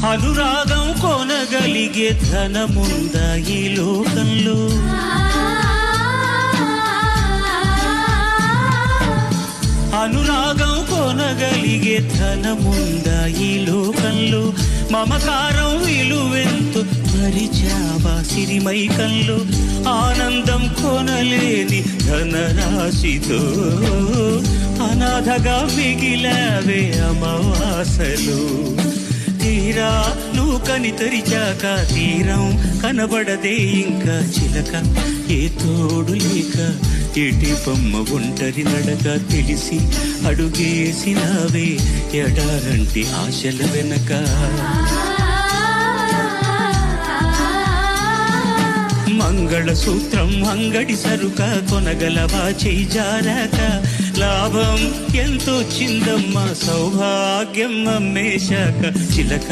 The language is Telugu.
అనురాగం కొనగలిగే ధనముందా ఈ లోకంలో? అనురాగం కొనగలిగే ధనముందా ఈ లోకంలో? మమకారం విలువెంతో పరిచావా సిరిమైకంలో? ఆనందం కొనలేని ధనరాశితో అనాథగా మిగిలావే అమావాసలు. తీరా నువ్వు కని తెరిచాక తీరం కనబడదే ఇంకా చిలక. ఏ తోడు లేక ఏటి బొమ్మ ఒంటరి నడక తెలిసి అడుగేసినావే ఎడారంటి ఆశల వెనక. మంగళసూత్రం అంగడి సరుక కొనగలవా చేయి జారాక? లాభం ఎంతో చిందమ్మ సౌభాగ్యం అమ్మేశాక చిలక.